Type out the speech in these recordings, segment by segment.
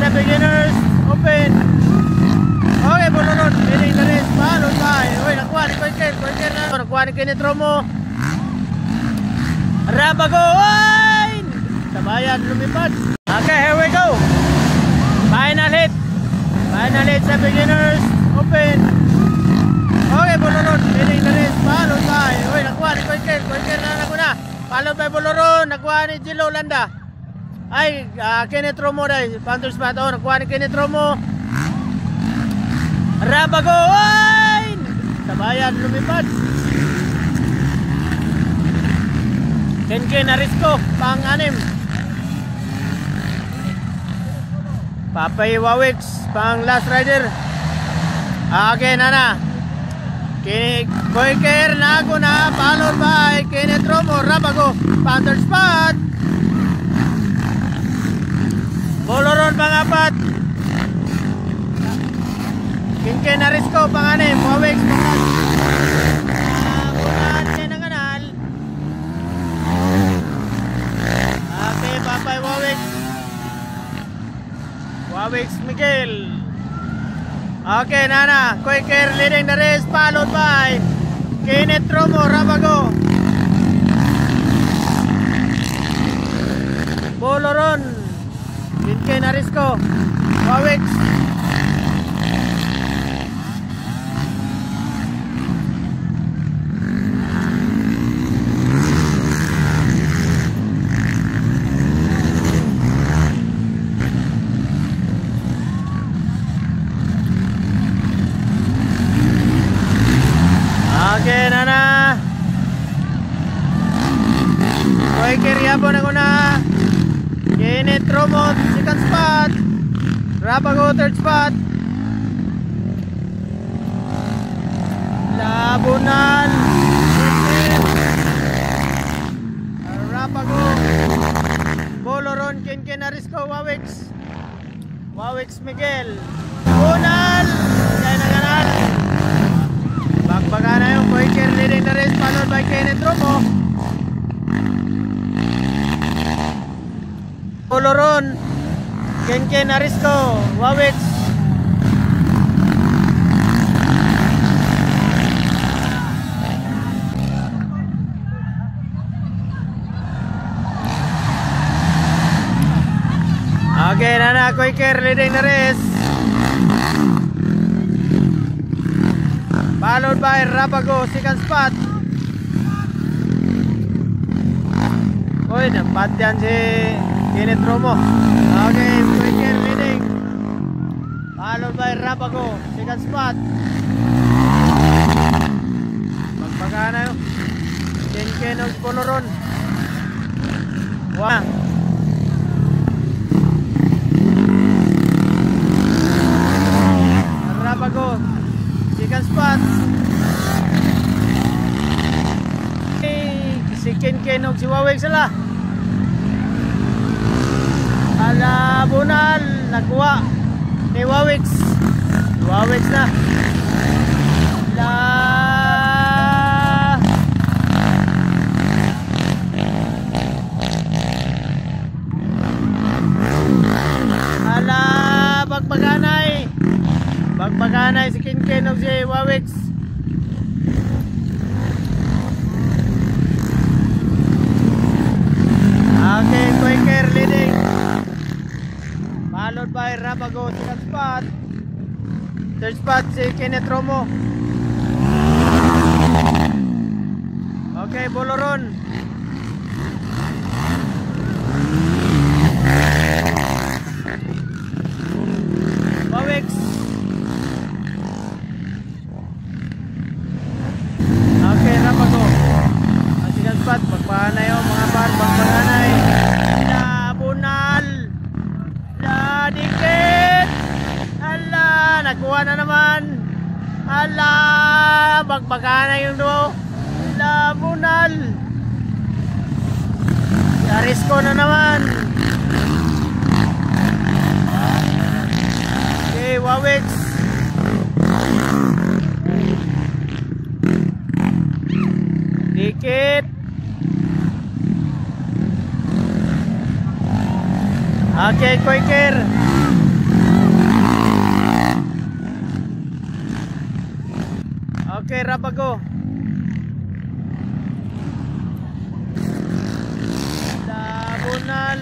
sa beginners. Open. Okay, bulunod. Leading the race. Followed by. Uy, nakuha ni Koiker. Koiker na. Nakuha ni Kinitromo. Rabago. Uy! Sabayan, lumipad. Okay, here we go. Final hit. Final hit sa beginners. Open. Okay, bulunod. Leading the race. Followed by. Uy, nakuha ni Koiker. Koiker na naguna. Followed by Boloron. Nakuha ni Gilo Landa. Ay, Kinitromo dahil. Panther spot. Oh, nakuha ni Kinitromo. Rabago. Uy! Sabayan, lumipad. Kenke Narisco, pang-anim. Papay Wawix, pang last rider. Okay, nana. Koiker naguna, followed by Kinitromo, Rabago, Panther spot. Boloron pang-apat. Kenke Narisco, pang-anim. Wawix, pang-anim. Okay, Papay Wawix. Wawix Miguel. Okay, nana. Koiker leading the race, followed by Kinitromo, Rabago. Boloron. Kenke Narisco. Wawix. Okay, nana. Koiker yapon ako na. Kinitromo, second spot. Rabago, third spot. Labunan. Rabago. Boloron, Kenke Narisco, Wawix. Wawix Miguel. Bunal. Kaya nanganal. Bagbaga na yung Koiker leading the race, followed by Kinitromo. Boloron, Kenke Narisco, Wawix. Okay, nana, Koiker leading the race, followed by Rabago, second spot. Uy, nampat yan si Kinitromo. Okay, Koiker leading, followed by Rabago, second spot. Magbaga na yun. Kenke ng Boloron. Wow. Rabago, second spot. Si Kenke ng si Wawix sila. Bunal, nakuha ni Wawix. Wawix na. Bagbaganay. Bagbaganay si Kenke ng si Wawix. Okay, Koiker leading, followed by Rabago, second spot. Third spot si Kinitromo. Okay, Boloron. Wawix. Okay, Rabago. Ang second spot, pagpahanay yung mga bar, pagpahanay. Bunal. Dikit. Ala, nakuha na naman. Ala, bagbaga na yung duo. Ala, Bunal. Narisco na naman. Okay, Wawix. Dikit. Okay, Koiker. Okay, Rabago. Labunal.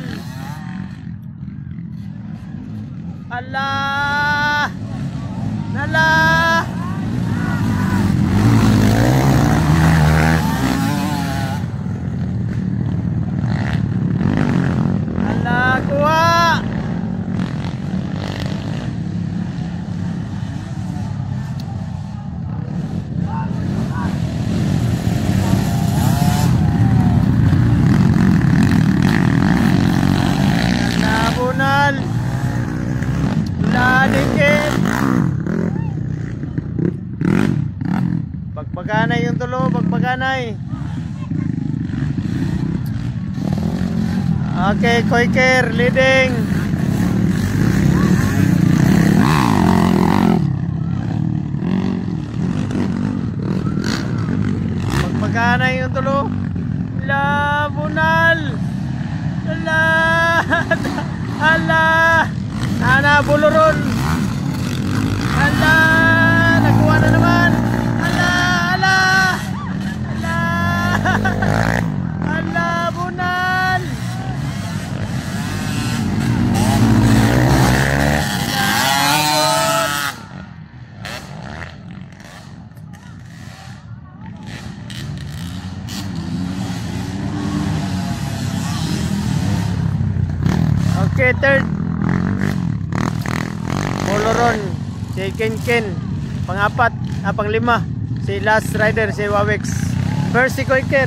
Allah. Nala. Allah, kuha. Labunal. Ladikit. Bagbaganay yung tulo, bagbaganay. Okay, Koiker leading. Bagbaganay yung tulo. Labunal. Allah. Ana buluron. Allah, nakuha na naman. Allah. Allah, bunal. Okay, third. Boloron, si Ken. Pangapat, panglima, si last rider, si Wawex. First si Koiker.